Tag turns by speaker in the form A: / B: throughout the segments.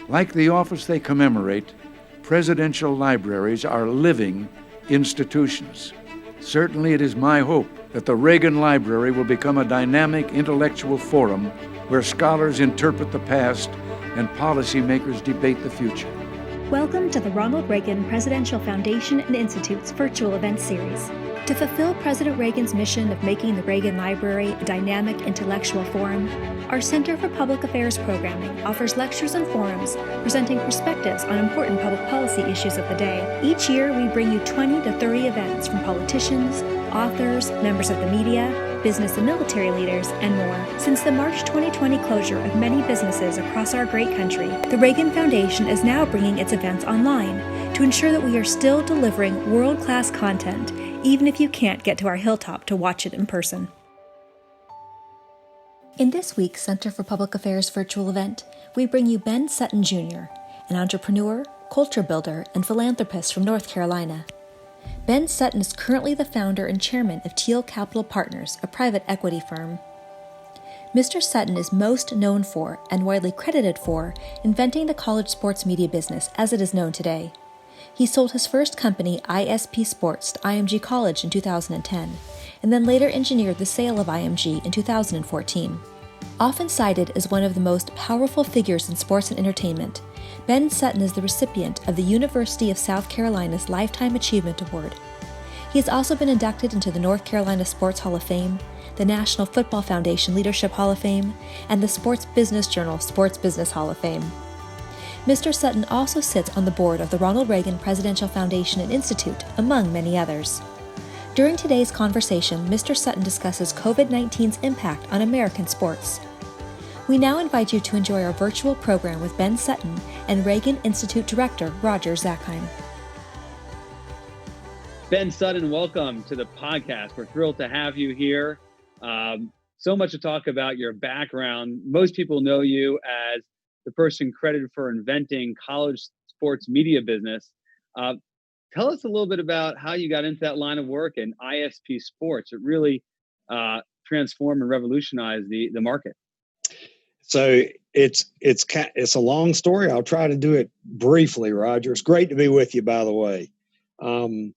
A: Like the office they commemorate, presidential libraries are living institutions. Certainly it is my hope that the Reagan Library will become a dynamic intellectual forum where scholars interpret the past and policymakers debate the future.
B: Welcome to the Ronald Reagan Presidential Foundation and Institute's virtual event series. To fulfill President Reagan's mission of making the Reagan Library a dynamic intellectual forum, our Center for Public Affairs Programming offers lectures and forums presenting perspectives on important public policy issues of the day. Each year, we bring you 20 to 30 events from politicians, authors, members of the media, business and military leaders, and more. Since the March 2020 closure of many businesses across our great country, the Reagan Foundation is now bringing its events online to ensure that we are still delivering world-class content, even if you can't get to our hilltop to watch it in person. In this week's Center for Public Affairs virtual event, we bring you Ben Sutton Jr., an entrepreneur, culture builder, and philanthropist from North Carolina. Ben Sutton is currently the founder and chairman of Teal Capital Partners, a private equity firm. Mr. Sutton is most known for, and widely credited for, inventing the college sports media business as it is known today. He sold his first company, ISP Sports, to IMG College in 2010, and then later engineered the sale of IMG in 2014. Often cited as one of the most powerful figures in sports and entertainment, Ben Sutton is the recipient of the University of South Carolina's Lifetime Achievement Award. He has also been inducted into the North Carolina Sports Hall of Fame, the National Football Foundation Leadership Hall of Fame, and the Sports Business Journal Sports Business Hall of Fame. Mr. Sutton also sits on the board of the Ronald Reagan Presidential Foundation and Institute, among many others. During today's conversation, Mr. Sutton discusses COVID-19's impact on American sports. We now invite you to enjoy our virtual program with Ben Sutton and Reagan Institute Director Roger Zakheim.
C: Ben Sutton, welcome to the podcast. We're thrilled to have you here. So much to talk about your background. Most people know you as the person credited for inventing college sports media business. Tell us a little bit about how you got into that line of work in ISP Sports. It really transformed and revolutionized the market.
D: So it's a long story. I'll try to do it briefly, Roger. It's great to be with you, by the way. I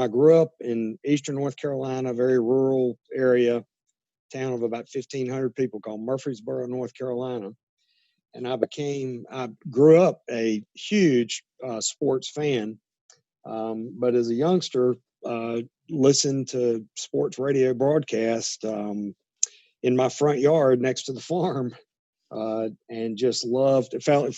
D: grew up in Eastern North Carolina, a very rural area, town of about 1,500 people called Murfreesboro, North Carolina. And I grew up a huge sports fan, but as a youngster, listened to sports radio broadcast in my front yard next to the farm, and just fell in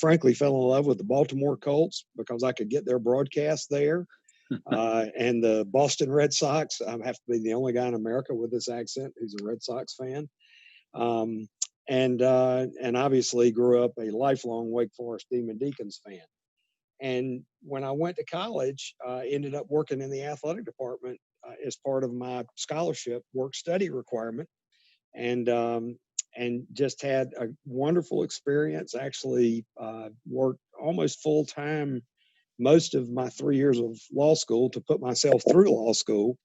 D: love with the Baltimore Colts because I could get their broadcast there. And the Boston Red Sox. I have to be the only guy in America with this accent who's a Red Sox fan. And obviously grew up a lifelong Wake Forest Demon Deacons fan. And when I went to college, ended up working in the athletic department as part of my scholarship work-study requirement, and just had a wonderful experience. Actually worked almost full-time most of my 3 years of law school to put myself through law school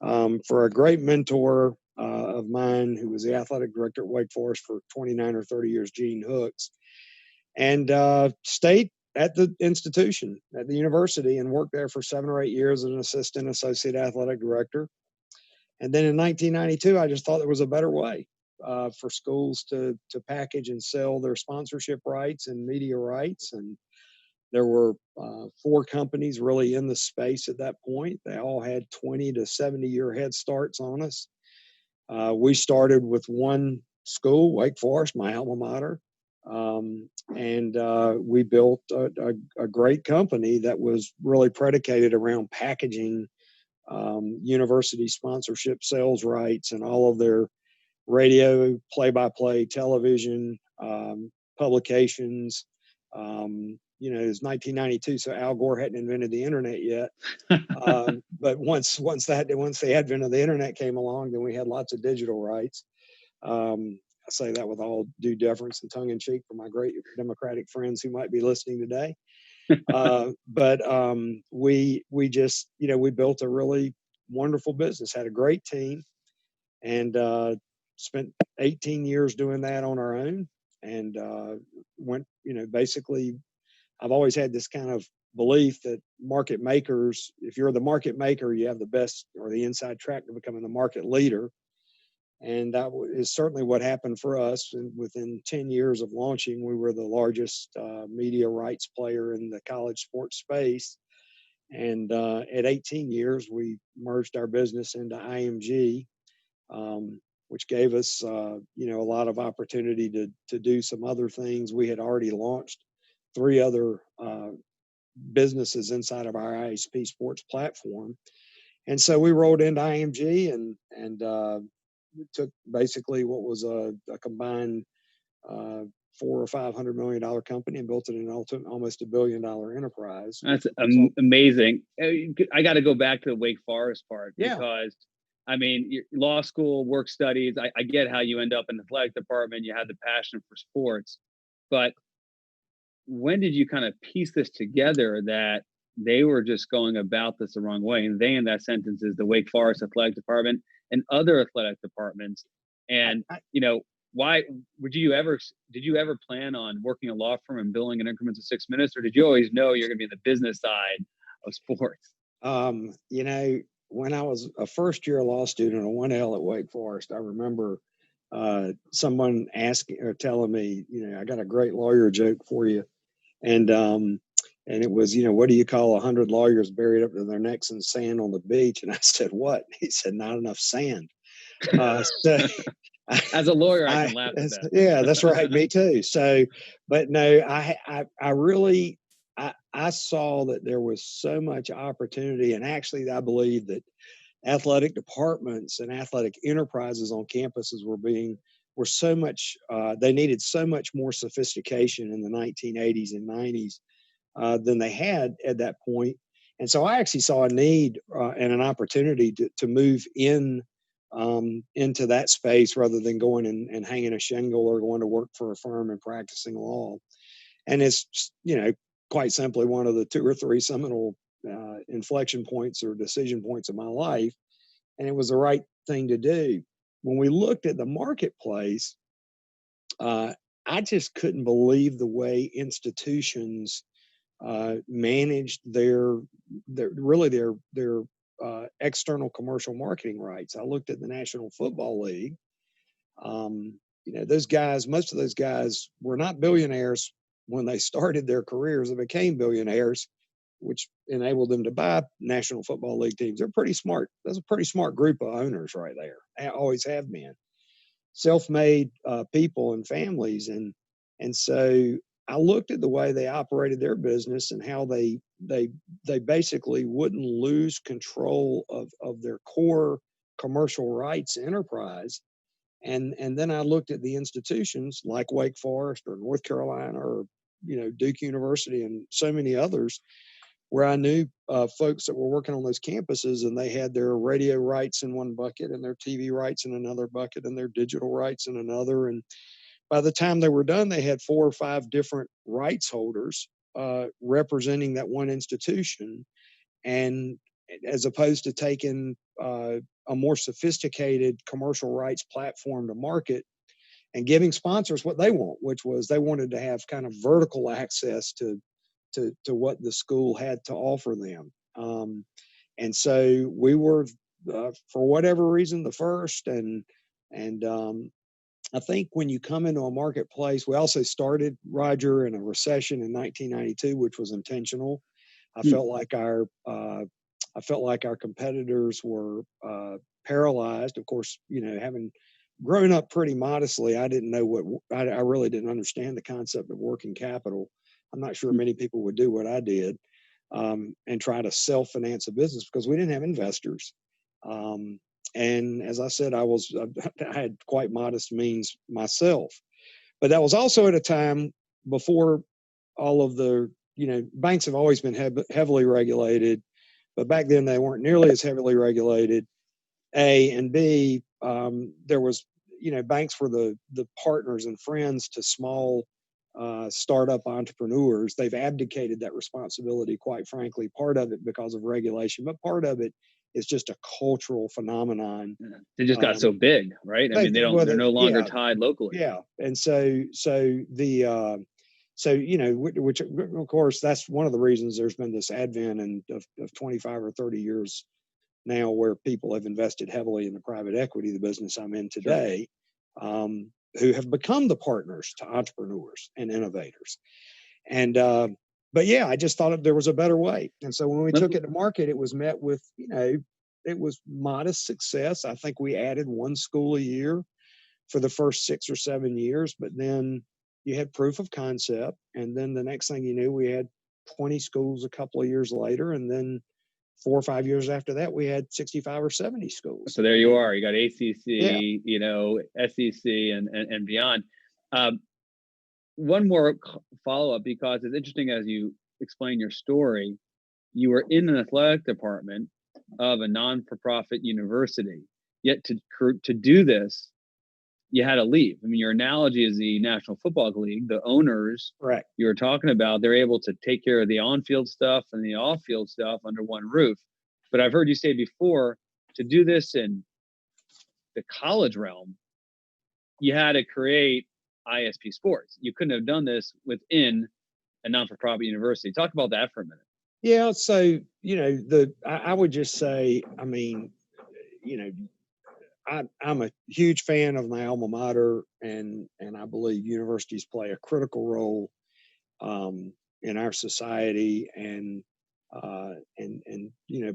D: for a great mentor of mine who was the athletic director at Wake Forest for 29 or 30 years, Gene Hooks, and stayed at the institution, at the university, and worked there for 7 or 8 years as an associate athletic director. And then in 1992, I just thought there was a better way for schools to package and sell their sponsorship rights and media rights. And there were 4 companies really in the space at that point. They all had 20 to 70-year head starts on us. We started with one school, Wake Forest, my alma mater, and we built a great company that was really predicated around packaging university sponsorship sales rights and all of their radio, play-by-play, television, publications. It was 1992, so Al Gore hadn't invented the internet yet. But once the advent of the internet came along, then we had lots of digital rights. I say that with all due deference and tongue in cheek for my great Democratic friends who might be listening today. But we just, we built a really wonderful business, had a great team, and spent 18 years doing that on our own. and went, basically, I've always had this kind of belief that market makers, if you're the market maker, you have the best or the inside track to becoming the market leader. And that is certainly what happened for us. And within 10 years of launching, we were the largest media rights player in the college sports space. And at 18 years, we merged our business into IMG, which gave us, a lot of opportunity to do some other things. We had already launched 3 other businesses inside of our ISP sports platform. And so we rolled into IMG and took basically what was a combined $400 or $500 million company and built it into almost $1 billion enterprise.
C: That's amazing. I got to go back to the Wake Forest part because, I mean, your law school, work studies, I get how you end up in the athletic department. You had the passion for sports, but when did you kind of piece this together that they were just going about this the wrong way? And they, in that sentence, is the Wake Forest athletic department and other athletic departments. And, why did you ever plan on working a law firm and billing in increments of 6 minutes, or did you always know you're going to be in the business side of sports?
D: When I was a first year law student on 1L at Wake Forest, I remember someone asking or telling me, I got a great lawyer joke for you. And it was, what do you call 100 lawyers buried up to their necks in sand on the beach? And I said, what? He said, not enough sand. So
C: as a lawyer, I can laugh at that.
D: Yeah, that's right. Me too. So, but no, I really saw that there was so much opportunity. And actually, I believe that athletic departments and athletic enterprises on campuses were so much, they needed so much more sophistication in the 1980s and 90s than they had at that point. And so I actually saw a need and an opportunity to move into that space rather than going and hanging a shingle or going to work for a firm and practicing law. And it's, quite simply one of the 2 or 3 seminal inflection points or decision points of my life. And it was the right thing to do. When we looked at the marketplace, I just couldn't believe the way institutions managed their external commercial marketing rights. I looked at the National Football League. Those guys, most of those guys were not billionaires when they started their careers. They became billionaires, which enabled them to buy National Football League teams. They're pretty smart. That's a pretty smart group of owners right there. They always have been. Self-made people and families. And so I looked at the way they operated their business and how they basically wouldn't lose control of their core commercial rights enterprise. And then I looked at the institutions like Wake Forest or North Carolina or, Duke University and so many others where I knew folks that were working on those campuses, and they had their radio rights in one bucket and their TV rights in another bucket and their digital rights in another. And by the time they were done, they had 4 or 5 different rights holders representing that one institution. And as opposed to taking a more sophisticated commercial rights platform to market and giving sponsors what they want, which was they wanted to have kind of vertical access to what the school had to offer them. And so we were, for whatever reason, the first. And I think when you come into a marketplace, we also started, Roger, in a recession in 1992, which was intentional. I felt like our competitors were paralyzed. Of course, having grown up pretty modestly, I didn't know I really didn't understand the concept of working capital. I'm not sure many people would do what I did and try to self-finance a business because we didn't have investors. And as I said, I had quite modest means myself. But that was also at a time before all of the, banks have always been heavily regulated, but back then they weren't nearly as heavily regulated. A and B, there was, banks were the partners and friends to small startup entrepreneurs. They've abdicated that responsibility, quite frankly, part of it because of regulation, but part of it It's just a cultural phenomenon.
C: They just got so big, right? I mean, they're no longer tied locally.
D: Yeah. And so which of course, that's one of the reasons there's been this advent of 25 or 30 years now where people have invested heavily in the private equity, the business I'm in today, who have become the partners to entrepreneurs and innovators. And, but yeah, I just thought there was a better way. And so when we took it to market, it was met with, it was modest success. I think we added one school a year for the first 6 or 7 years, but then you had proof of concept. And then the next thing you knew, we had 20 schools a couple of years later. And then 4 or 5 years after that, we had 65 or 70 schools.
C: So there you are. You got ACC, SEC, and beyond. One more follow-up, because it's interesting as you explain your story. You were in an athletic department of a non-for-profit university, yet to do this, you had to leave. I mean, your analogy is the National Football League. The owners you were talking about, they're able to take care of the on-field stuff and the off-field stuff under one roof. But I've heard you say before, to do this in the college realm, you had to create ISP Sports. You couldn't have done this within a non-for-profit university. Talk about that for a minute.
D: Yeah. So, I would just say, I mean, I'm a huge fan of my alma mater, and I believe universities play a critical role in our society,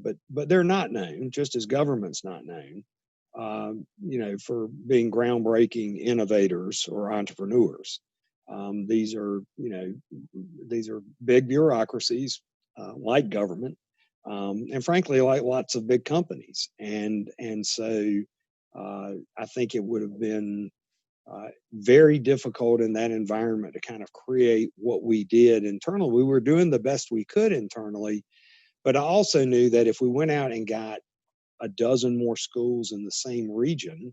D: but they're not known, just as government's not known, for being groundbreaking innovators or entrepreneurs. These are big bureaucracies like government, and frankly, like lots of big companies, and so. I think it would have been very difficult in that environment to kind of create what we did internally. We were doing the best we could internally, but I also knew that if we went out and got a dozen more schools in the same region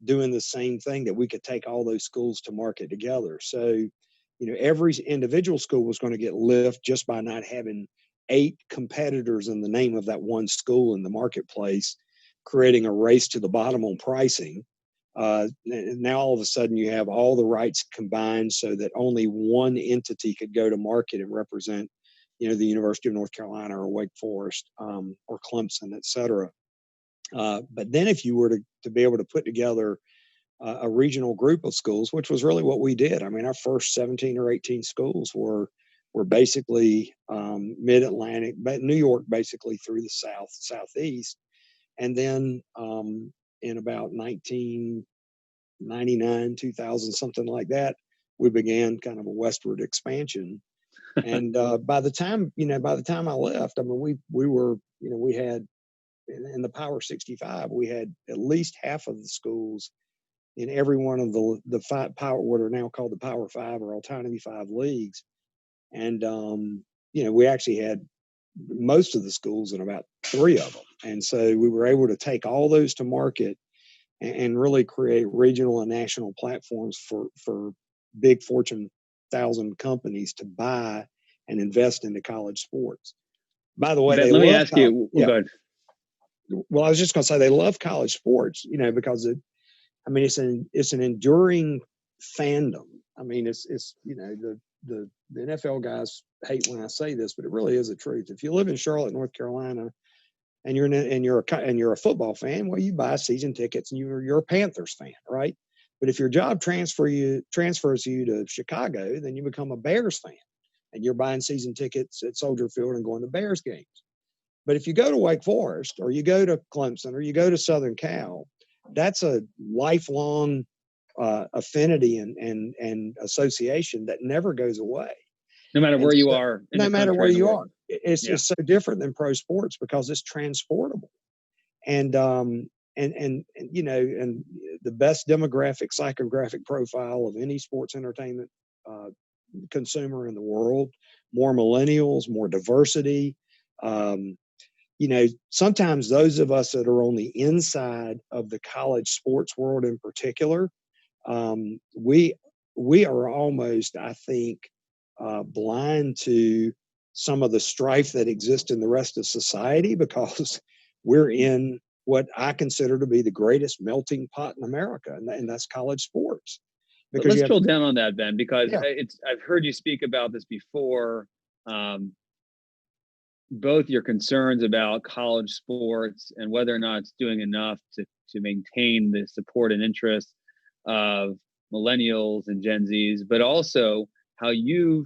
D: doing the same thing, that we could take all those schools to market together. So, every individual school was going to get lift just by not having 8 competitors in the name of that one school in the marketplace, creating a race to the bottom on pricing. Now all of a sudden you have all the rights combined so that only one entity could go to market and represent, the University of North Carolina or Wake Forest or Clemson, et cetera. But then if you were to be able to put together a regional group of schools, which was really what we did. I mean, our first 17 or 18 schools were basically mid-Atlantic, but New York basically through the southeast. And then in about 1999, 2000, something like that, we began kind of a westward expansion. And by the time I left, I mean, we were, we had in the Power 65, we had at least half of the schools in every one of the 5 power, what are now called the Power 5 or Autonomy 5 leagues. And, we actually had most of the schools in about 3 of them. And so we were able to take all those to market and really create regional and national platforms for big Fortune 1000 companies to buy and invest into college sports. By the way,
C: let me ask you.
D: Yeah.
C: Go ahead.
D: Well, I was just going to say they love college sports, because it's an enduring fandom. I mean, it's the NFL guys hate when I say this, but it really is the truth. If you live in Charlotte, North Carolina, and you're a football fan, well, you buy season tickets and you're a Panthers fan, right? But if your job transfers you to Chicago, then you become a Bears fan, and you're buying season tickets at Soldier Field and going to Bears games. But if you go to Wake Forest, or you go to Clemson, or you go to Southern Cal, that's a lifelong affinity and association that never goes away.
C: No matter where you are.
D: No matter where you are. It's just so different than pro sports because it's transportable. And the best demographic, psychographic profile of any sports entertainment consumer in the world, more millennials, more diversity. Sometimes those of us that are on the inside of the college sports world in particular, we are almost, I think, blind to some of the strife that exists in the rest of society, because we're in what I consider to be the greatest melting pot in America, and that's college sports.
C: But
D: Because
C: let's drill down on that, Ben, because
D: yeah,
C: I've heard you speak about this before. Both your concerns about college sports and whether or not it's doing enough to maintain the support and interest of millennials and Gen Zs, but also how you've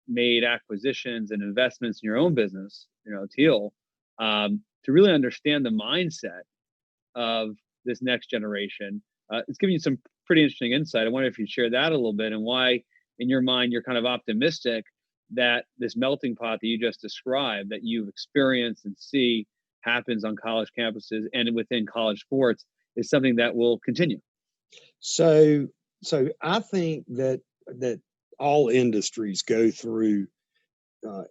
C: made acquisitions and investments in your own business, Teal, to really understand the mindset of this next generation. It's giving you some pretty interesting insight. I wonder if you'd share that a little bit, and why, in your mind, you're kind of optimistic that this melting pot that you just described, that you've experienced and see happens on college campuses and within college sports, is something that will continue.
D: So I think that all industries go through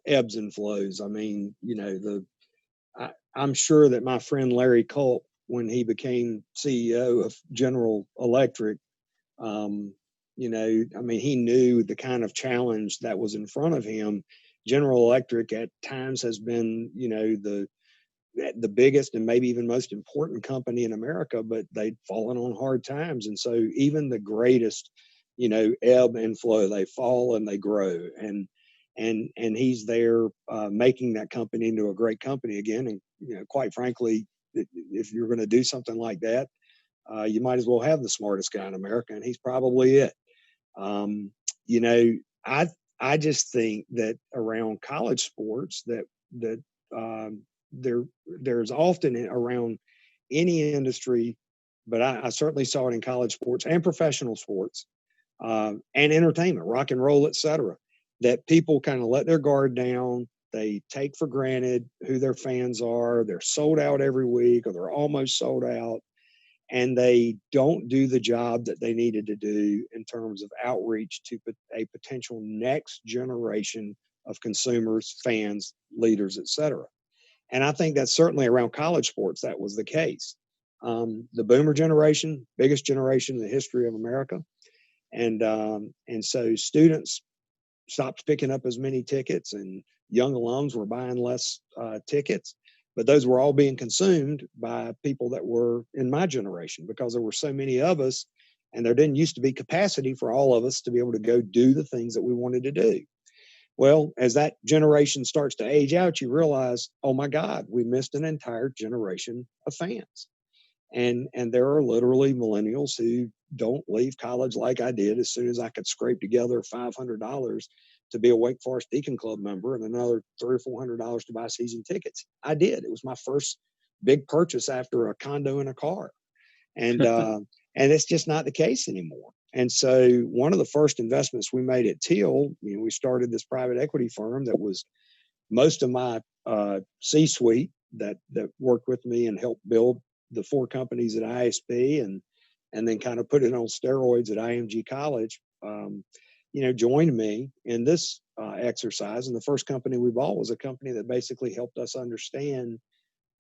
D: ebbs and flows. I mean, I'm sure that my friend Larry Culp, when he became CEO of General Electric, he knew the kind of challenge that was in front of him. General Electric at times has been, the biggest and maybe even most important company in America, but they'd fallen on hard times. And so even the greatest, ebb and flow, they fall and they grow. And he's there making that company into a great company again. And, quite frankly, if you're going to do something like that, you might as well have the smartest guy in America, and he's probably it. I just think that around college sports there's often around any industry, but I certainly saw it in college sports and professional sports and entertainment, rock and roll, etc., that people kind of let their guard down. They take for granted who their fans are. They're sold out every week, or they're almost sold out. And they don't do the job that they needed to do in terms of outreach to a potential next generation of consumers, fans, leaders, etc. And I think that's certainly around college sports that was the case. The boomer generation, biggest generation in the history of America, and so students stopped picking up as many tickets, and young alums were buying less tickets. But those were all being consumed by people that were in my generation, because there were so many of us, and there didn't used to be capacity for all of us to be able to go do the things that we wanted to do. Well, as that generation starts to age out, you realize, oh my God, we missed an entire generation of fans. And there are literally millennials who don't leave college like I did as soon as I could scrape together $500 to be a Wake Forest Deacon Club member and another $300 or $400 to buy season tickets. I did. It was my first big purchase after a condo and a car. And and it's just not the case anymore. And so one of the first investments we made at Teal, we started this private equity firm that was most of my C-suite that worked with me and helped build the 4 companies at ISP and then kind of put it on steroids at IMG College, joined me in this exercise. And the first company we bought was a company that basically helped us understand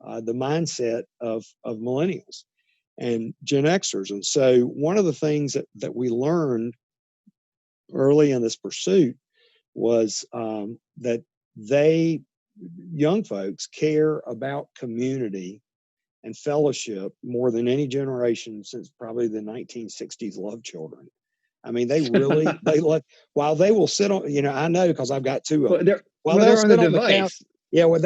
D: the mindset of millennials and Gen Xers. And so one of the things that we learned early in this pursuit was that young folks care about community and fellowship more than any generation since probably the 1960s loved children. I mean, they really, while they will sit on, I know because I've got 2 of them. While they'll sit on the couch,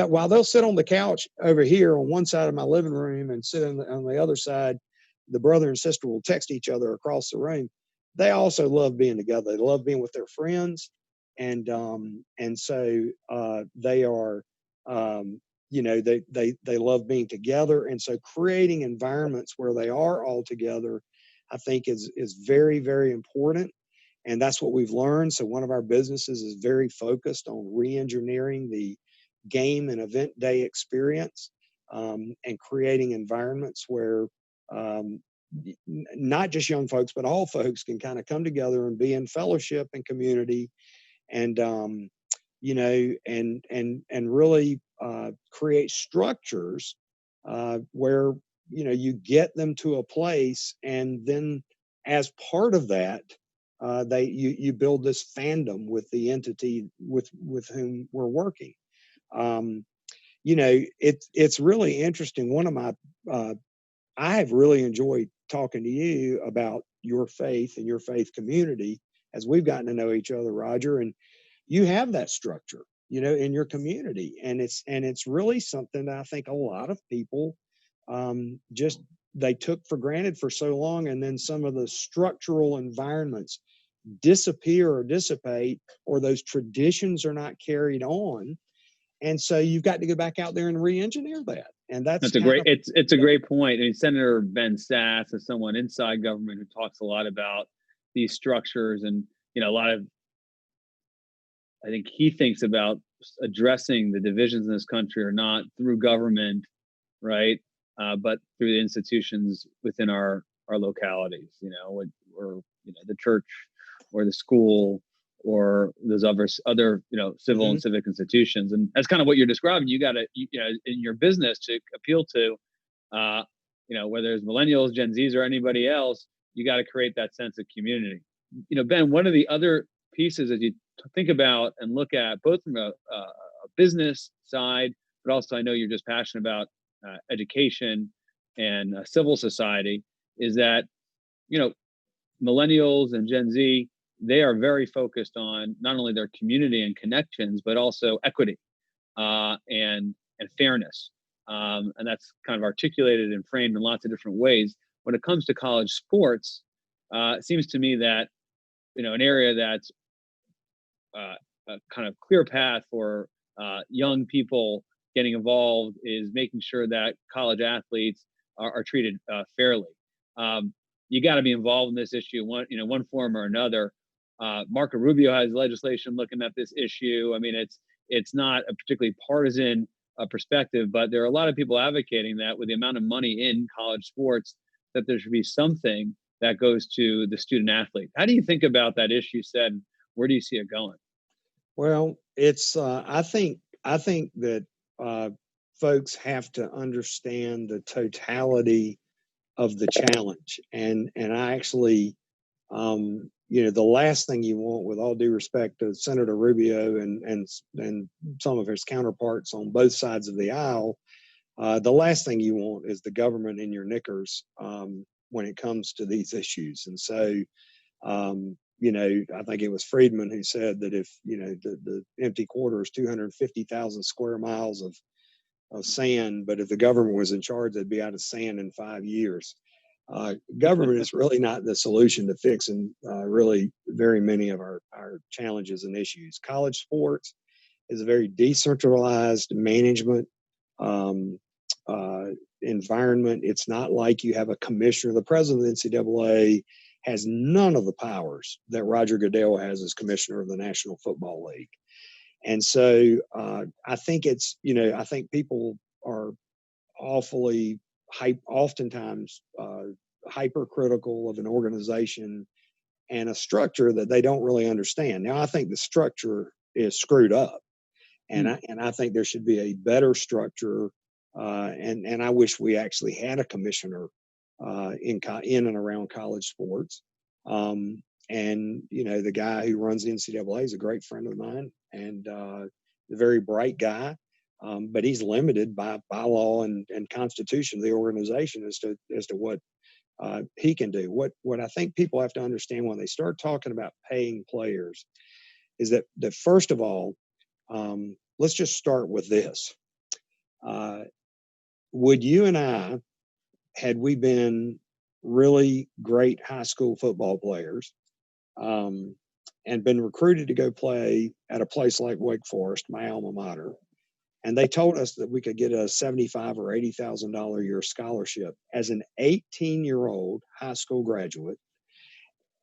D: while they'll sit on the couch over here on one side of my living room and sit on the other side, the brother and sister will text each other across the room. They also love being together. They love being with their friends. And so they are, they love being together. And so creating environments where they are all together, I think is very, very important. And that's what we've learned. So one of our businesses is very focused on re-engineering the game and event day experience and creating environments where not just young folks, but all folks can kind of come together and be in fellowship and community and, and really create structures where, you get them to a place, and then as part of that, you build this fandom with the entity with whom we're working. it's really interesting. One of my, I have really enjoyed talking to you about your faith and your faith community as we've gotten to know each other, Roger. And you have that structure, in your community, and it's really something that I think a lot of people just they took for granted for so long, and then some of the structural environments disappear or dissipate, or those traditions are not carried on, and so you've got to go back out there and re-engineer that. And that's
C: it's a great point. I mean, Senator Ben Sutton is someone inside government who talks a lot about these structures, and a lot of, I think he thinks about addressing the divisions in this country are not through government, right? But through the institutions within our localities, or the church, or the school, or those other civil and civic institutions. And that's kind of what you're describing. You got to, in your business, to appeal to, whether it's millennials, Gen Zs, or anybody else, you got to create that sense of community. Ben, one of the other pieces as you think about and look at, both from a business side, but also I know you're just passionate about education and civil society, is that millennials and Gen Z, they are very focused on not only their community and connections, but also equity and fairness, and that's kind of articulated and framed in lots of different ways. When it comes to college sports, it seems to me that an area that's a kind of clear path for young people getting involved is making sure that college athletes are treated fairly. You got to be involved in this issue, one form or another. Marco Rubio has legislation looking at this issue. I mean, it's not a particularly partisan perspective, but there are a lot of people advocating that with the amount of money in college sports, that there should be something that goes to the student athlete. How do you think about that issue set? Where do you see it going?
D: Well, it's I think that folks have to understand the totality of the challenge, and I actually, the last thing you want, with all due respect to Senator Rubio and some of his counterparts on both sides of the aisle, the last thing you want is the government in your knickers when it comes to these issues. And so, I think it was Friedman who said that if, the empty quarter is 250,000 square miles of sand, but if the government was in charge, they'd be out of sand in 5 years. Government is really not the solution to fixing really very many of our challenges and issues. College sports is a very decentralized management environment. It's not like you have a commissioner. The president of the NCAA has none of the powers that Roger Goodell has as commissioner of the National Football League. And so I think I think people are awfully oftentimes hypercritical of an organization and a structure that they don't really understand. Now, I think the structure is screwed up, and I think there should be a better structure. And I wish we actually had a commissioner in and around college sports. And the guy who runs the NCAA is a great friend of mine, and a very bright guy. But he's limited by law and constitution of the organization as to what he can do. What I think people have to understand when they start talking about paying players is that first of all, let's just start with this. Would you and I, had we been really great high school football players and been recruited to go play at a place like Wake Forest, my alma mater, and they told us that we could get a $75,000 or $80,000 a year scholarship as an 18-year-old high school graduate,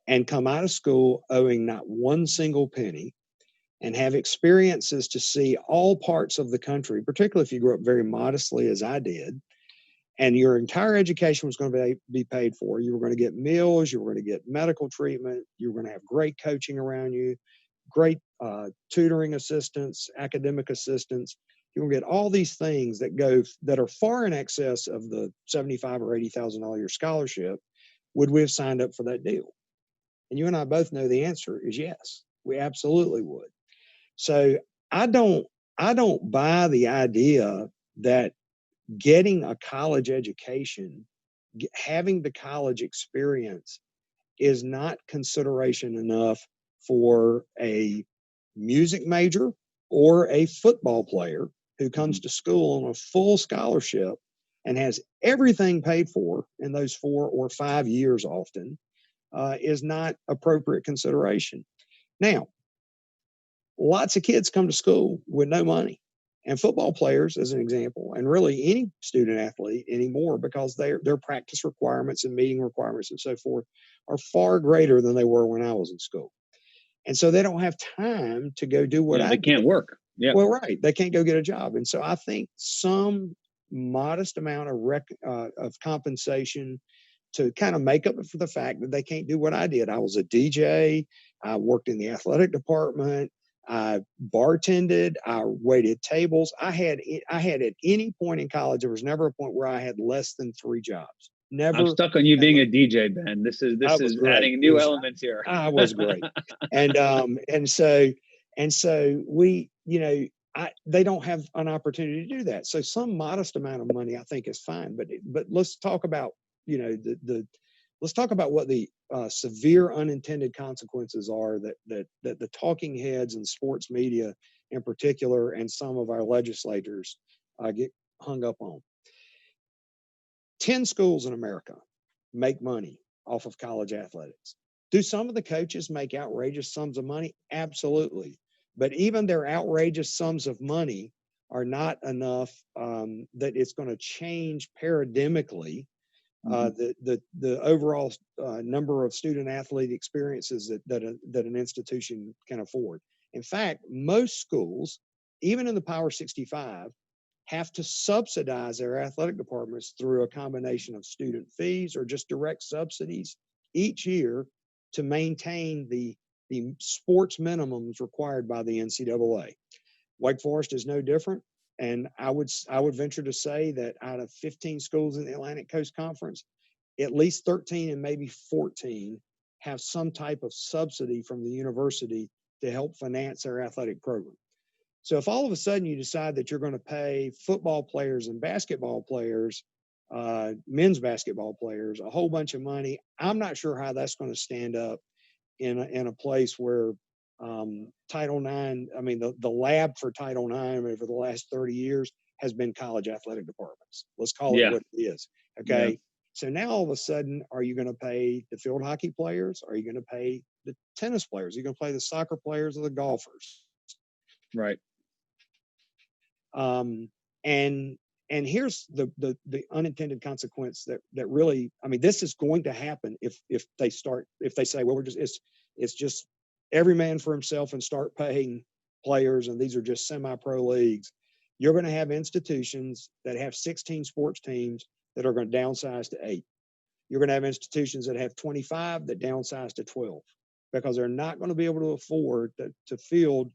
D: and come out of school owing not one single penny, and have experiences to see all parts of the country, particularly if you grew up very modestly as I did, and your entire education was going to be paid for. You were going to get meals, you were going to get medical treatment, you were going to have great coaching around you, great tutoring assistance, academic assistance. You will get all these things that are far in excess of the $75,000 or $80,000 a year scholarship. Would we have signed up for that deal? And you and I both know the answer is yes. We absolutely would. So I don't I don't buy the idea that getting a college education, having the college experience is not consideration enough for a music major or a football player who comes to school on a full scholarship and has everything paid for in those 4 or 5 years often, is not appropriate consideration. Now, lots of kids come to school with no money. And football players, as an example, and really any student athlete anymore, because their practice requirements and meeting requirements and so forth are far greater than they were when I was in school. And so they don't have time to go do what I
C: They can't
D: did.
C: work. Yeah.
D: Well, right. They can't go get a job. And so I think some modest amount of compensation to kind of make up for the fact that they can't do what I did. I was a DJ. I worked in the athletic department. I bartended. I waited tables. I had at any point in college, there was never a point where I had less than 3 jobs. Never.
C: I'm stuck on you being a DJ, Ben. This is adding new elements here.
D: I was great. And so we, they don't have an opportunity to do that. So some modest amount of money, I think, is fine. But let's talk about, let's talk about what the severe unintended consequences are that the talking heads and sports media in particular, and some of our legislators get hung up on. 10 schools in America make money off of college athletics. Do some of the coaches make outrageous sums of money? Absolutely. But even their outrageous sums of money are not enough that it's going to change paradigmically the overall number of student athlete experiences that an institution can afford. In fact, most schools, even in the Power 65, have to subsidize their athletic departments through a combination of student fees or just direct subsidies each year to maintain the sports minimums required by the NCAA. Wake Forest is no different. And I would venture to say that out of 15 schools in the Atlantic Coast Conference, at least 13 and maybe 14 have some type of subsidy from the university to help finance their athletic program. So if all of a sudden you decide that you're going to pay football players and basketball players, men's basketball players, a whole bunch of money, I'm not sure how that's going to stand up in a place where Title IX, I mean, the lab for Title IX over the last 30 years has been college athletic departments. Let's call it what it is. Okay. Yeah. So now all of a sudden, are you going to pay the field hockey players? Are you going to pay the tennis players? Are you going to play the soccer players or the golfers?
C: Right.
D: And here's the unintended consequence that really, I mean, this is going to happen if they say, well, it's just every man for himself and start paying players, and these are just semi-pro leagues. You're going to have institutions that have 16 sports teams that are going to downsize to 8. You're going to have institutions that have 25 that downsize to 12 because they're not going to be able to afford to field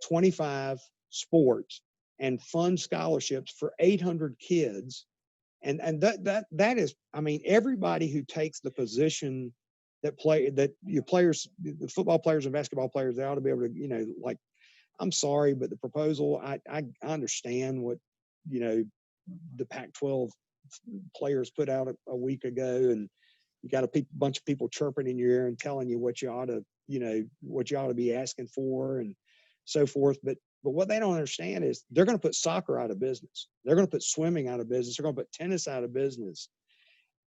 D: 25 sports and fund scholarships for 800 kids. And that is, I mean, everybody who takes the position that your players, the football players and basketball players, they ought to be able to, I'm sorry, but the proposal, I understand what, the Pac-12 players put out a week ago, and you got a bunch of people chirping in your ear and telling you what you ought to be asking for and so forth. But what they don't understand is they're going to put soccer out of business. They're going to put swimming out of business. They're going to put tennis out of business.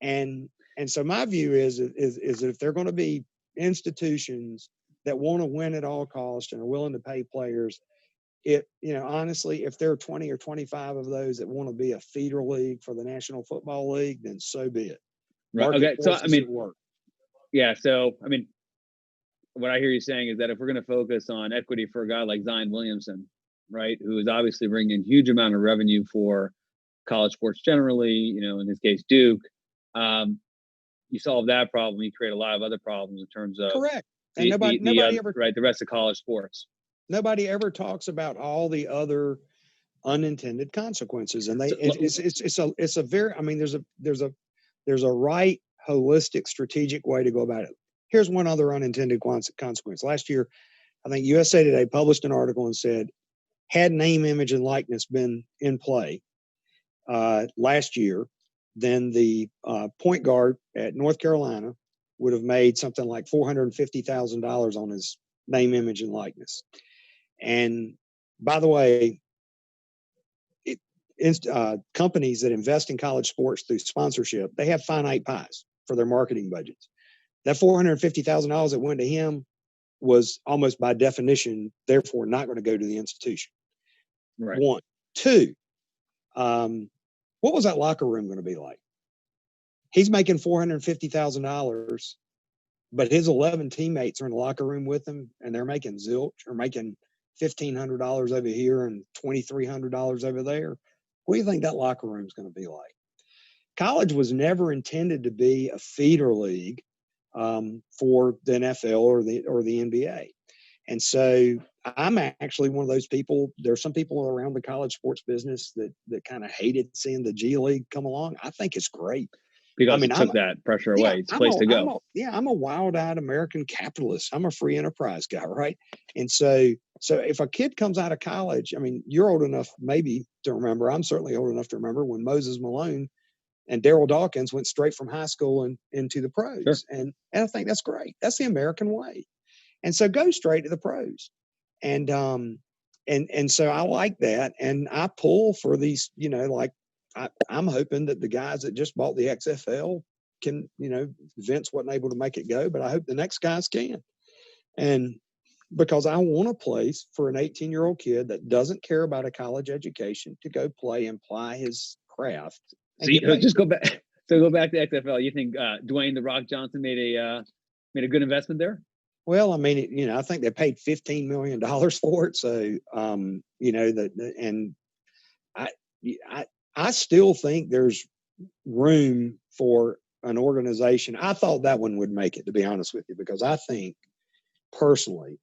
D: And so my view is if they're going to be institutions that want to win at all costs and are willing to pay players, honestly, if there are 20 or 25 of those that want to be a feeder league for the National Football League, then so be it.
C: Right. Okay. So, I mean, yeah. So, I mean, what I hear you saying is that if we're going to focus on equity for a guy like Zion Williamson, right, who is obviously bringing a huge amount of revenue for college sports generally, in this case, Duke, you solve that problem, you create a lot of other problems in terms of
D: correct. And nobody ever
C: the rest of college sports.
D: Nobody ever talks about all the other unintended consequences, and it's a very, I mean, there's a right, holistic, strategic way to go about it. Here's one other unintended consequence. Last year, I think USA Today published an article and said, had name, image, and likeness been in play last year, then the point guard at North Carolina would have made something like $450,000 on his name, image, and likeness. And by the way, companies that invest in college sports through sponsorship, they have finite pies for their marketing budgets. That $450,000 that went to him was almost by definition, therefore, not going to go to the institution.
C: Right.
D: One. Two, what was that locker room going to be like? He's making $450,000, but his 11 teammates are in the locker room with him, and they're making zilch, or making $1,500 over here and $2,300 over there. What do you think that locker room is going to be like? College was never intended to be a feeder league for the NFL or the NBA. And so I'm actually one of those people. There's some people around the college sports business that kind of hated seeing the G League come along. I think it's great.
C: Because it took that pressure away. It's a place to go.
D: I'm a wild-eyed American capitalist. I'm a free enterprise guy, right? And so if a kid comes out of college, I mean, you're old enough maybe to remember. I'm certainly old enough to remember when Moses Malone and Daryl Dawkins went straight from high school and into the pros. Sure. And I think that's great. That's the American way. And so go straight to the pros. And so I like that. And I pull for these, like I'm hoping that the guys that just bought the XFL can, Vince wasn't able to make it go, but I hope the next guys can. And because I want a place for an 18-year-old kid that doesn't care about a college education to go play and ply his craft.
C: So just go back. So go back to XFL. You think Dwayne "The Rock" Johnson made a good investment there?
D: Well, I mean, I think they paid $15 million for it. So, I still think there's room for an organization. I thought that one would make it, to be honest with you, because I think personally,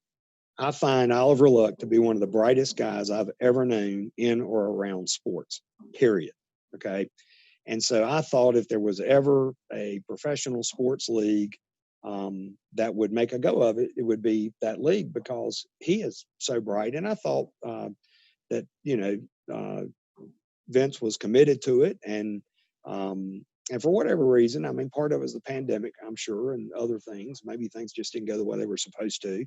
D: I find Oliver Luck to be one of the brightest guys I've ever known in or around sports, period. Okay. And so I thought if there was ever a professional sports league that would make a go of it, it would be that league, because he is so bright. And I thought that, Vince was committed to it. And for whatever reason, I mean, part of it is the pandemic, I'm sure, and other things. Maybe things just didn't go the way they were supposed to.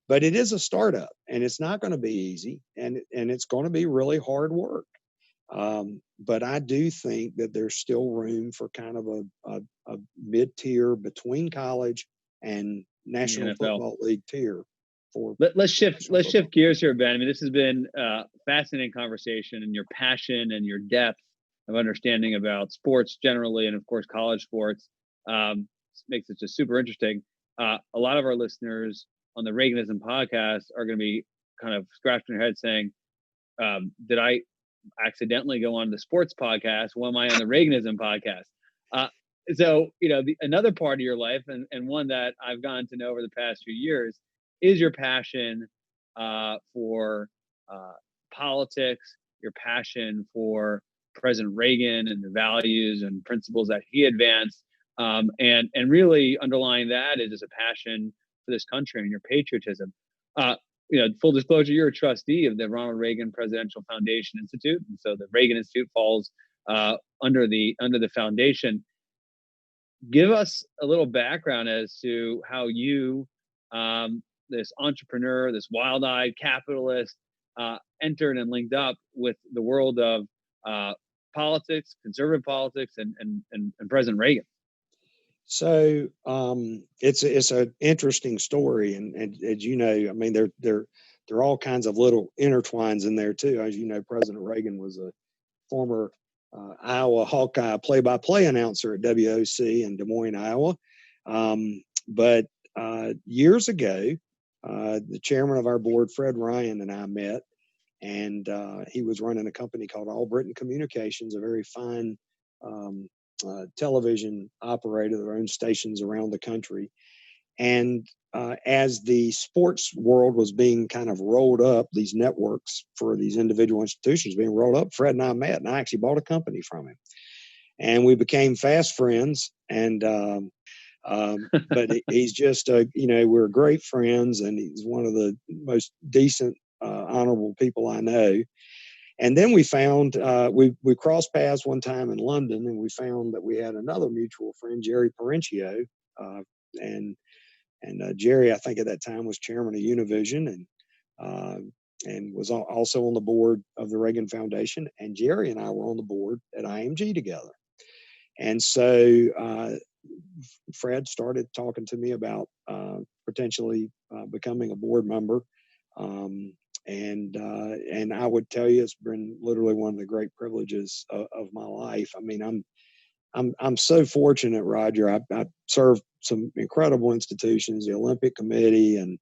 D: But it is a startup, and it's not going to be easy, and it's going to be really hard work. But I do think that there's still room for kind of a mid-tier between college and National Football League tier.
C: Let's shift gears here, Ben. I mean, this has been a fascinating conversation, and your passion and your depth of understanding about sports generally, and of course college sports, makes it just super interesting. A lot of our listeners on the Reaganism podcast are going to be kind of scratching their head saying, did I accidentally go on the sports podcast? Why am I on the Reaganism podcast? So, another part of your life, and one that I've gotten to know over the past few years, is your passion for politics, your passion for President Reagan and the values and principles that he advanced. And really underlying that is just a passion for this country and your patriotism. Full disclosure, you're a trustee of the Ronald Reagan Presidential Foundation Institute. And so the Reagan Institute falls under the foundation. Give us a little background as to how you, this entrepreneur, this wild-eyed capitalist, entered and linked up with the world of politics, conservative politics, and President Reagan.
D: So it's an interesting story, and as you know, I mean, there are all kinds of little intertwines in there too. As you know, President Reagan was a former Iowa Hawkeye play-by-play announcer at WOC in Des Moines, Iowa. But years ago, the chairman of our board, Fred Ryan, and I met, and he was running a company called All Britain Communications, a very fine television operator that owns stations around the country. And as the sports world was being kind of rolled up, these networks for these individual institutions being rolled up, Fred and I met, and I actually bought a company from him. And we became fast friends. And but he's just, we're great friends, and he's one of the most decent honorable people I know. And then we found, we crossed paths one time in London, and we found that we had another mutual friend, Jerry Parenchio. And Jerry, I think at that time, was chairman of Univision and was also on the board of the Reagan Foundation. And Jerry and I were on the board at IMG together. And so Fred started talking to me about potentially becoming a board member. And I would tell you, it's been literally one of the great privileges of my life. I mean, I'm so fortunate, Roger. I served some incredible institutions, the Olympic Committee and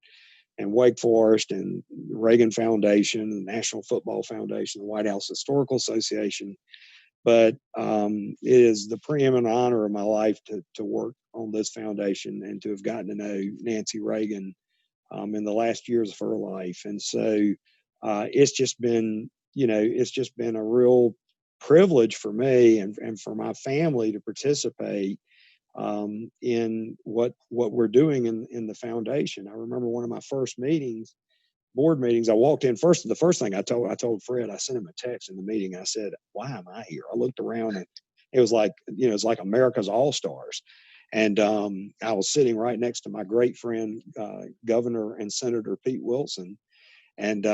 D: Wake Forest and Reagan Foundation, the National Football Foundation, the White House Historical Association. But it is the preeminent honor of my life to work on this foundation and to have gotten to know Nancy Reagan in the last years of her life. And so it's just been a real privilege for me and for my family to participate in what we're doing in the foundation. I remember one of my first board meetings, I walked in first. The first thing I told Fred, I sent him a text in the meeting. I said, "Why am I here?" I looked around and it was like, it's like America's All-Stars. And I was sitting right next to my great friend, Governor and Senator Pete Wilson. And,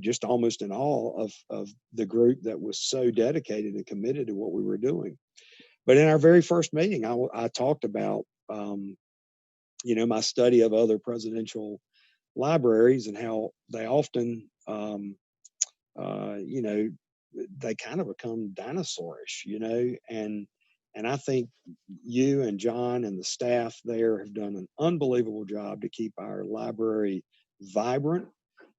D: just almost in awe of the group that was so dedicated and committed to what we were doing. But in our very first meeting, I talked about, my study of other presidential libraries and how they often, they kind of become dinosaurish, and I think you and John and the staff there have done an unbelievable job to keep our library vibrant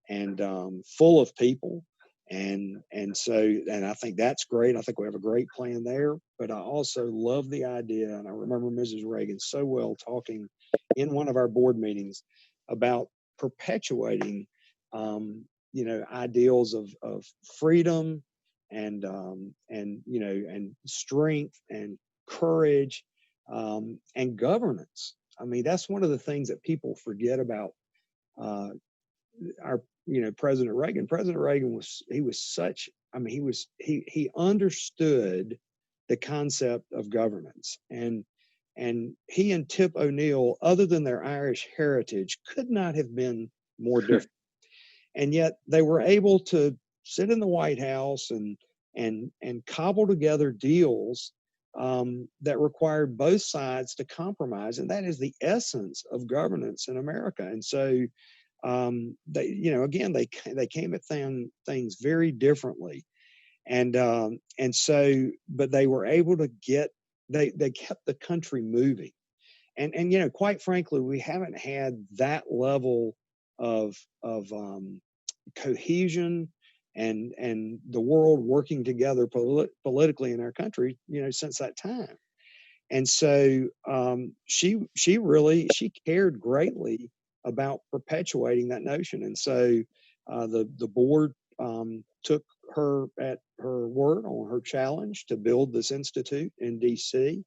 D: and full of people. And I think that's great. I think we have a great plan there. But I also love the idea, and I remember Mrs. Reagan so well talking in one of our board meetings about perpetuating, ideals of freedom and strength and courage and governance. I mean, that's one of the things that people forget about our President Reagan. President Reagan he understood the concept of governance, and he and Tip O'Neill, other than their Irish heritage, could not have been more different. And yet they were able to sit in the White House and cobble together deals that required both sides to compromise, and that is the essence of governance in America. And so they came at things very differently, and but they were able to they kept the country moving, and quite frankly, we haven't had that level of cohesion and the world working together politically in our country, since that time. And so she cared greatly about perpetuating that notion. And so the board took her at her word on her challenge to build this institute in DC,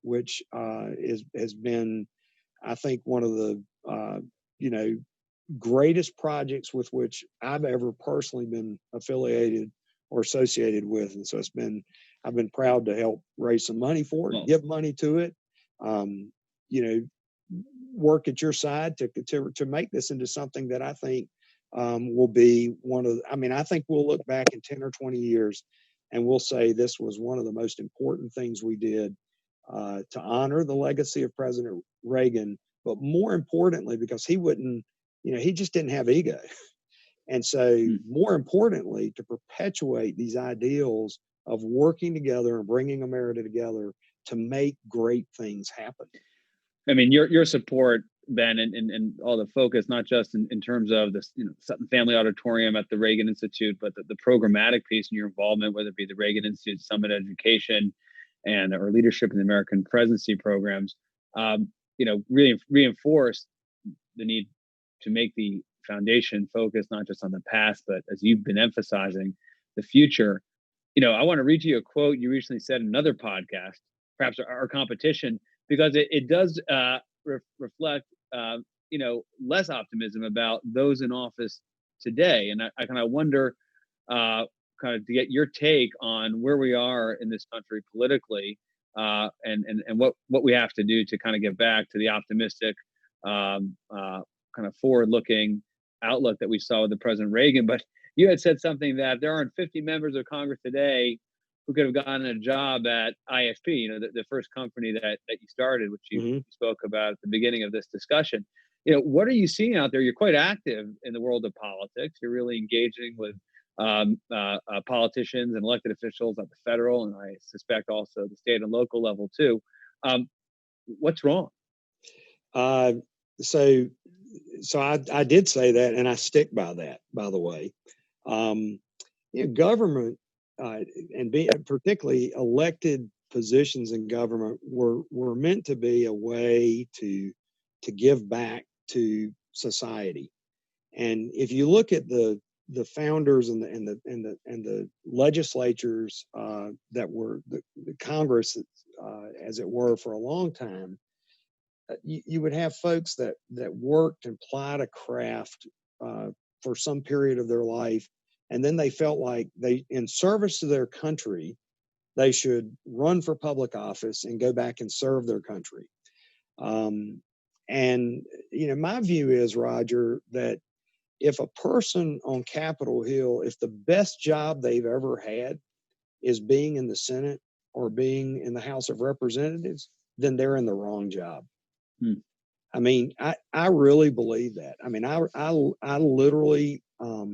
D: which has been, I think, one of the greatest projects with which I've ever personally been affiliated or associated with. And so I've been proud to help raise some money for it, give money to it, work at your side to make this into something that I think will be I think we'll look back in 10 or 20 years and we'll say this was one of the most important things we did to honor the legacy of President Reagan, but more importantly, because he just didn't have ego. And so more importantly, to perpetuate these ideals of working together and bringing America together to make great things happen.
C: I mean, your support, Ben, and all the focus, not just in terms of the Sutton Family Auditorium at the Reagan Institute, but the programmatic piece and your involvement, whether it be the Reagan Institute Summit Education and or leadership in the American Presidency programs, really reinforced the need to make the foundation focus not just on the past, but as you've been emphasizing, the future. I want to read you a quote you recently said in another podcast, perhaps our competition, because it does reflect less optimism about those in office today. And I kind of wonder, kind of to get your take on where we are in this country politically, and what we have to do to kind of get back to the optimistic, kind of forward-looking outlook that we saw with the President Reagan. But you had said something that there aren't 50 members of Congress today who could have gotten a job at ISP, the first company that you started, which you spoke about at the beginning of this discussion. What are you seeing out there? You're quite active in the world of politics. You're really engaging with politicians and elected officials at the federal, and I suspect also the state and local level too. What's wrong?
D: So I did say that, and I stick by that, by the way. Government, and particularly elected positions in government were meant to be a way to give back to society. And if you look at the founders and the legislatures that were the Congress, as it were, for a long time, you would have folks that worked and plied a craft for some period of their life, and then they felt like in service to their country, they should run for public office and go back and serve their country. And my view is, Roger, that if a person on Capitol Hill, if the best job they've ever had is being in the Senate or being in the House of Representatives, then they're in the wrong job. I mean, I really believe that. I mean, I literally, I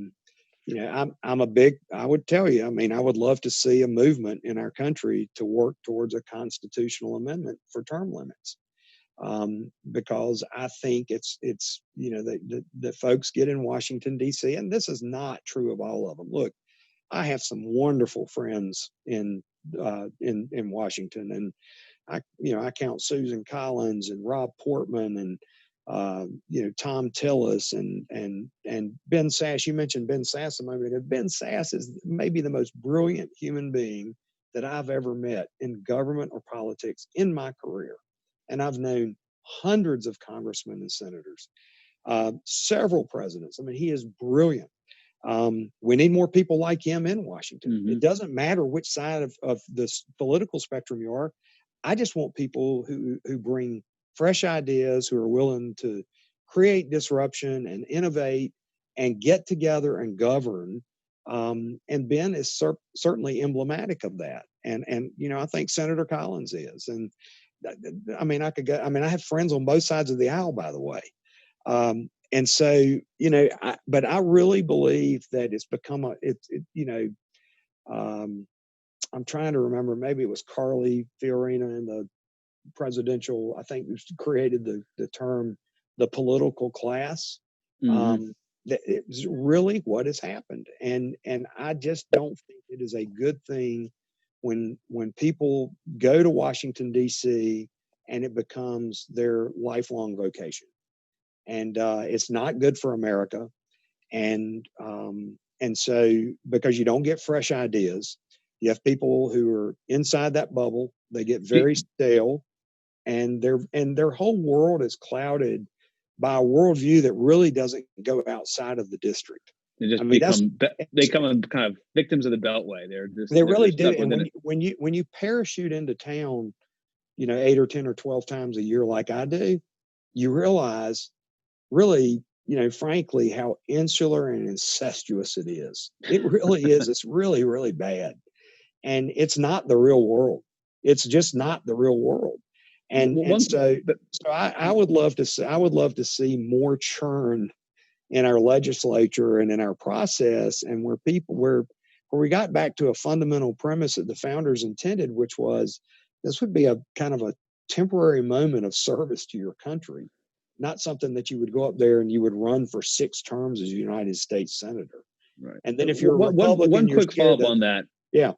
D: would tell you, I mean, I would love to see a movement in our country to work towards a constitutional amendment for term limits. Because I think it's the folks get in Washington, D.C., and this is not true of all of them. Look, I have some wonderful friends in Washington, and I count Susan Collins and Rob Portman and Tom Tillis and Ben Sass. You mentioned Ben Sass a moment ago. Ben Sass is maybe the most brilliant human being that I've ever met in government or politics in my career. And I've known hundreds of congressmen and senators, several presidents. I mean, he is brilliant. We need more people like him in Washington. It doesn't matter which side of this political spectrum you are. I just want people who bring fresh ideas, who are willing to create disruption and innovate and get together and govern. And Ben is certainly emblematic of that. And I think Senator Collins is. And I mean, I could go. I mean, I have friends on both sides of the aisle, by the way. And so, but I really believe that it's become I'm trying to remember, maybe it was Carly Fiorina in the presidential, I think, created the term, the political class. It's really what has happened. And I just don't think it is a good thing when people go to Washington, D.C., and it becomes their lifelong vocation. And it's not good for America. And so, because you don't get fresh ideas, you have people who are inside that bubble, they get very stale, and their whole world is clouded by a worldview that really doesn't go outside of the district.
C: They just become kind of victims of the Beltway. They
D: really do. And when you parachute into town, 8 or 10 or 12 times a year, like I do, you realize really, frankly, how insular and incestuous it is. It really is. It's really, really bad. And it's not the real world. It's just not the real world. So I would love to see more churn in our legislature and in our process, and where we got back to a fundamental premise that the founders intended, which was this would be a kind of a temporary moment of service to your country, not something that you would go up there and you would run for 6 terms as a United States senator.
C: Right.
D: And then if you're a Republican,
C: one quick follow-up on that.
D: Yeah.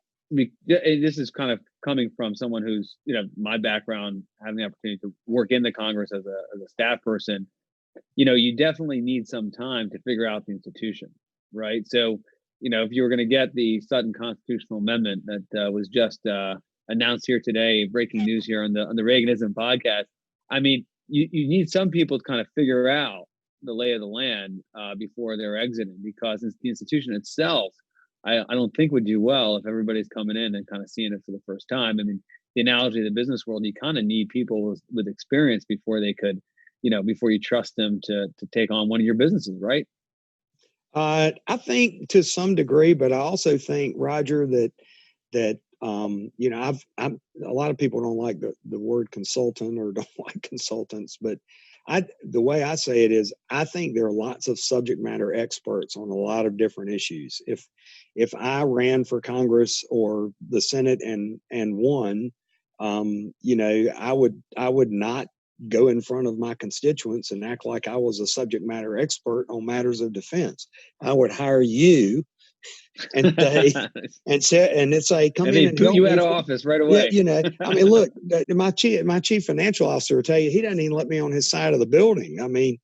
C: This is kind of coming from someone who's, my background, having the opportunity to work in the Congress as a staff person. You definitely need some time to figure out the institution, right? So, if you were going to get the Sutton constitutional amendment that was just announced here today, breaking news here on the Reaganism podcast, I mean, you need some people to kind of figure out the lay of the land before they're exiting, because the institution itself, I don't think would do well if everybody's coming in and kind of seeing it for the first time. I mean, the analogy of the business world, you kind of need people with experience before they could, before you trust them to take on one of your businesses, right?
D: I think to some degree, but I also think, Roger, that I'm a lot of people don't like the word consultant or don't like consultants, but the way I say it is, I think there are lots of subject matter experts on a lot of different issues. If I ran for Congress or the Senate and won, I would not go in front of my constituents and act like I was a subject matter expert on matters of defense. I would hire you and say, come in and
C: put
D: help
C: you
D: me.
C: out of office right away.
D: Yeah, I mean, look, my chief financial officer will tell you he doesn't even let me on his side of the building. I mean,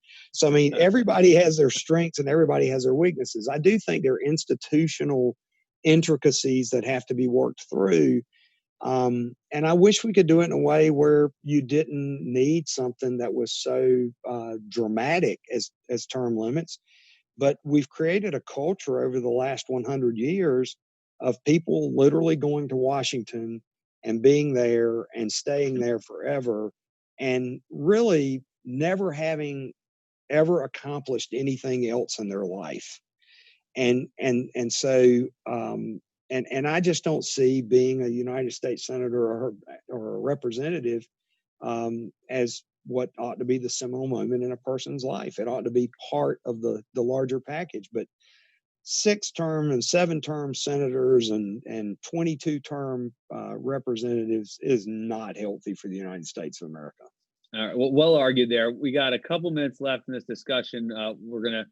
D: everybody has their strengths and everybody has their weaknesses. I do think there are institutional intricacies that have to be worked through. And I wish we could do it in a way where you didn't need something that was so dramatic as term limits. But we've created a culture over the last 100 years of people literally going to Washington and being there and staying there forever and really never having ever accomplished anything else in their life. And so I just don't see being a United States senator or a representative as what ought to be the seminal moment in a person's life. It ought to be part of the larger package. But 6-term and 7-term senators and 22-term representatives is not healthy for the United States of America.
C: All right, well argued there. We got a couple minutes left in this discussion. We're going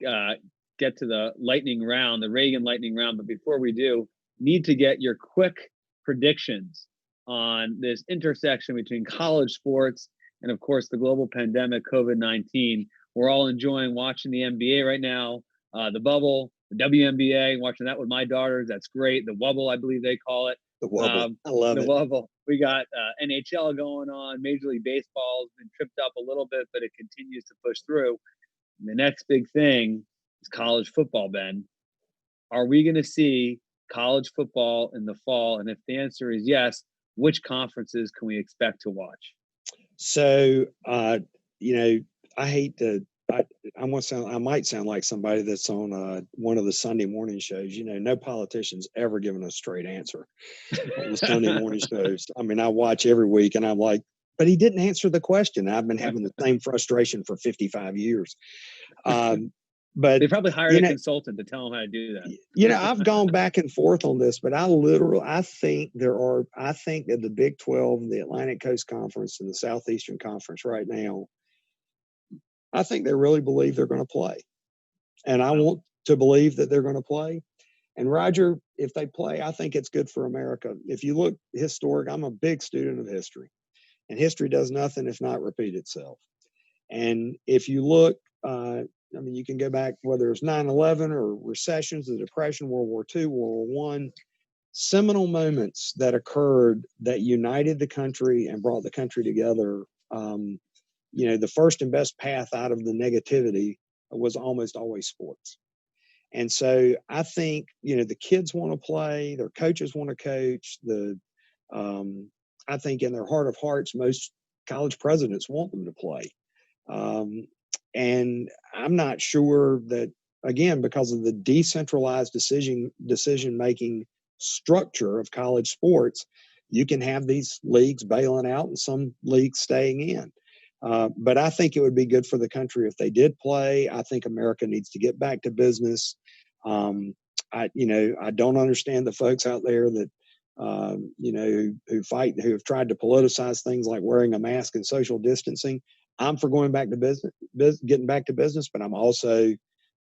C: to get to the lightning round, the Reagan lightning round. But before we do, need to get your quick predictions on this intersection between college sports and, of course, the global pandemic, COVID-19. We're all enjoying watching the NBA right now, the bubble, the WNBA, watching that with my daughters. That's great. The wobble, I believe they call it.
D: The wobble. I love it.
C: The wobble. We got NHL going on. Major League Baseball has been tripped up a little bit, but it continues to push through. And the next big thing is college football, Ben. Are we going to see college football in the fall? And if the answer is yes, which conferences can we expect to watch?
D: So, I hate to, I might sound like somebody that's on one of the Sunday morning shows. No politician's ever given a straight answer on the Sunday morning shows. I mean, I watch every week and I'm like, but he didn't answer the question. I've been having the same frustration for 55 years. But
C: they probably hired a consultant to tell them how to do that.
D: I've gone back and forth on this, but I think that the Big 12, the Atlantic Coast Conference, and the Southeastern Conference right now, I think they really believe they're going to play. And I want to believe that they're going to play. And Roger, if they play, I think it's good for America. If you look historic, I'm a big student of history, and history does nothing if not repeat itself. And if you look, you can go back, whether it's 9/11 or recessions, the Depression, World War II, World War I, seminal moments that occurred that united the country and brought the country together. The first and best path out of the negativity was almost always sports. And so I think, the kids want to play, their coaches want to coach. I think in their heart of hearts, most college presidents want them to play. And I'm not sure that, again, because of the decentralized decision-making structure of college sports, you can have these leagues bailing out and some leagues staying in. But I think it would be good for the country if they did play. I think America needs to get back to business. I don't understand the folks out there that, who fight, who have tried to politicize things like wearing a mask and social distancing. I'm for going back to business, getting back to business, but I'm also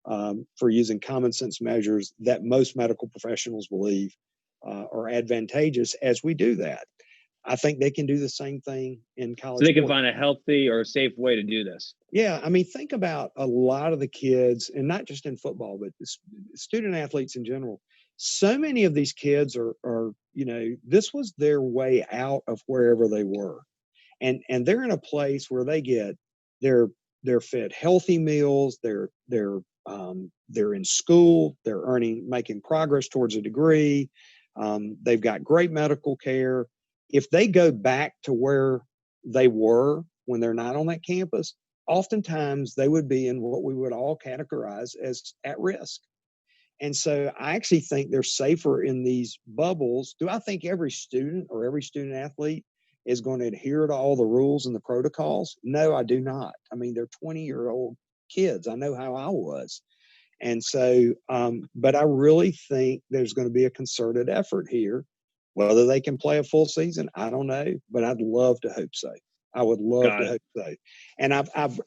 D: for using common sense measures that most medical professionals believe are advantageous as we do that. I think they can do the same thing in college.
C: So they can find a healthy or a safe way to do this.
D: Yeah. I mean, think about a lot of the kids, and not just in football, but student athletes in general. So many of these kids are this was their way out of wherever they were. and they're in a place where they get they're fed healthy meals, they're in school, they're making progress towards a degree, they've got great medical care. If they go back to where they were when they're not on that campus, oftentimes they would be in what we would all categorize as at risk. And so I actually think they're safer in these bubbles. Do I think every student or every student athlete is going to adhere to all the rules and the protocols? No, I do not. I mean, they're 20-year-old kids. I know how I was. And so, but I really think there's going to be a concerted effort here. Whether they can play a full season, I don't know, but I'd love to hope so. I would love to hope so. And I've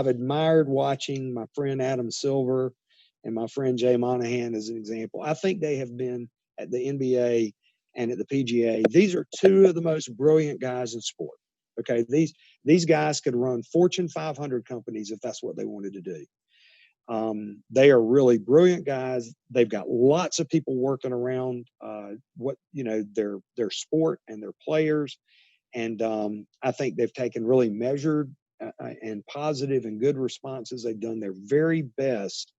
D: admired watching my friend Adam Silver and my friend Jay Monahan as an example. I think they have been at the NBA and at the PGA. These are two of the most brilliant guys in sport. Okay, these guys could run Fortune 500 companies if that's what they wanted to do. They are really brilliant guys. They've got lots of people working around their sport and their players. And I think they've taken really measured and positive and good responses. They've done their very best.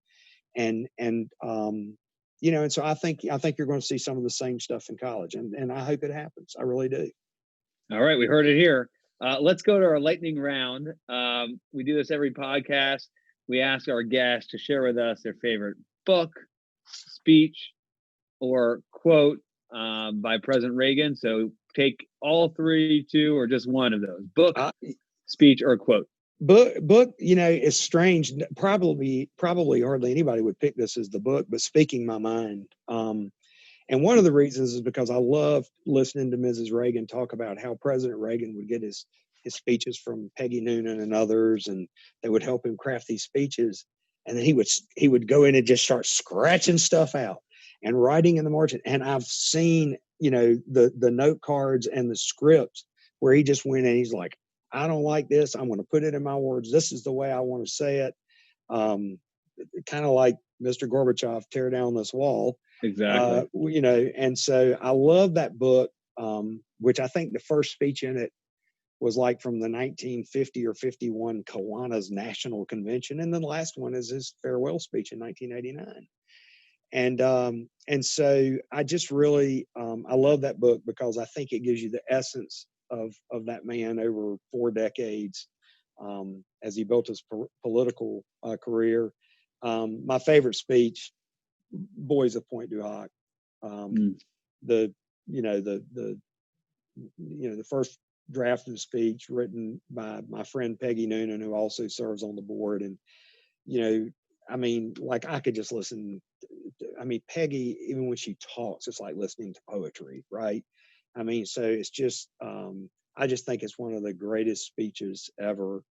D: And so I think you're going to see some of the same stuff in college, and I hope it happens. I really do.
C: All right, we heard it here. Let's go to our lightning round. We do this every podcast. We ask our guests to share with us their favorite book, speech, or quote by President Reagan. So take all three, two, or just one of those: book, speech, or quote.
D: Book, is strange. Probably hardly anybody would pick this as the book, but speaking my mind. And one of the reasons is because I love listening to Mrs. Reagan talk about how President Reagan would get his speeches from Peggy Noonan and others, and they would help him craft these speeches. And then he would go in and just start scratching stuff out and writing in the margin. And I've seen, the note cards and the scripts where he just went and he's like, I don't like this. I'm going to put it in my words. This is the way I want to say it. Kind of like Mr. Gorbachev, tear down this wall.
C: Exactly.
D: And so I love that book, which I think the first speech in it was like from the 1950 or 51 Kiwanis National Convention. And then the last one is his farewell speech in 1989. And so I just really, I love that book because I think it gives you the essence of that man over 4 decades as he built his political career. My favorite speech, Boys of Point du Hoc. The first draft of the speech written by my friend Peggy Noonan, who also serves on the board. And, I could just listen. Peggy, even when she talks, it's like listening to poetry, right? So it's just, I just think it's one of the greatest speeches ever.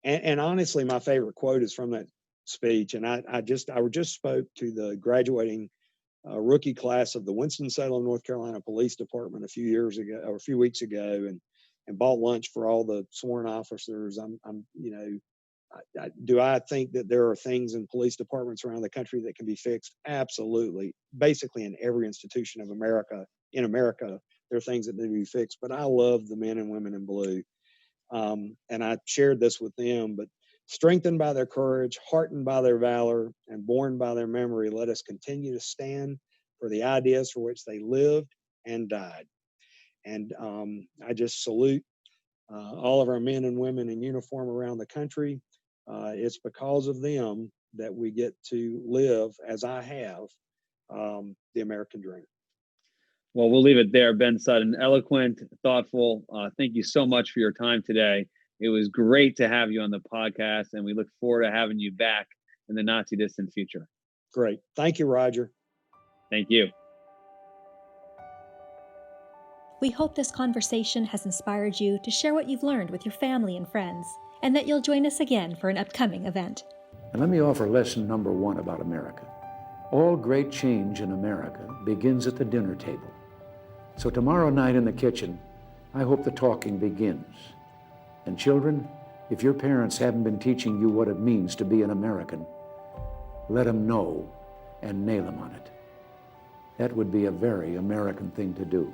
D: And honestly, my favorite quote is from that speech. And I just spoke to the graduating rookie class of the Winston-Salem, North Carolina Police Department a few weeks ago, and bought lunch for all the sworn officers. Do I think that there are things in police departments around the country that can be fixed? Absolutely. Basically, in every institution of America, there are things that need to be fixed. But I love the men and women in blue. And I shared this with them, but strengthened by their courage, heartened by their valor, and borne by their memory, let us continue to stand for the ideas for which they lived and died. And I just salute all of our men and women in uniform around the country. It's because of them that we get to live, as I have, the American dream.
C: Well, we'll leave it there. Ben Sutton, eloquent, thoughtful. Thank you so much for your time today. It was great to have you on the podcast, and we look forward to having you back in the not too distant future.
D: Great. Thank you, Roger.
C: Thank you.
B: We hope this conversation has inspired you to share what you've learned with your family and friends, and that you'll join us again for an upcoming event.
A: And let me offer lesson number 1 about America. All great change in America begins at the dinner table. So tomorrow night in the kitchen, I hope the talking begins. And children, if your parents haven't been teaching you what it means to be an American, let them know and nail them on it. That would be a very American thing to do.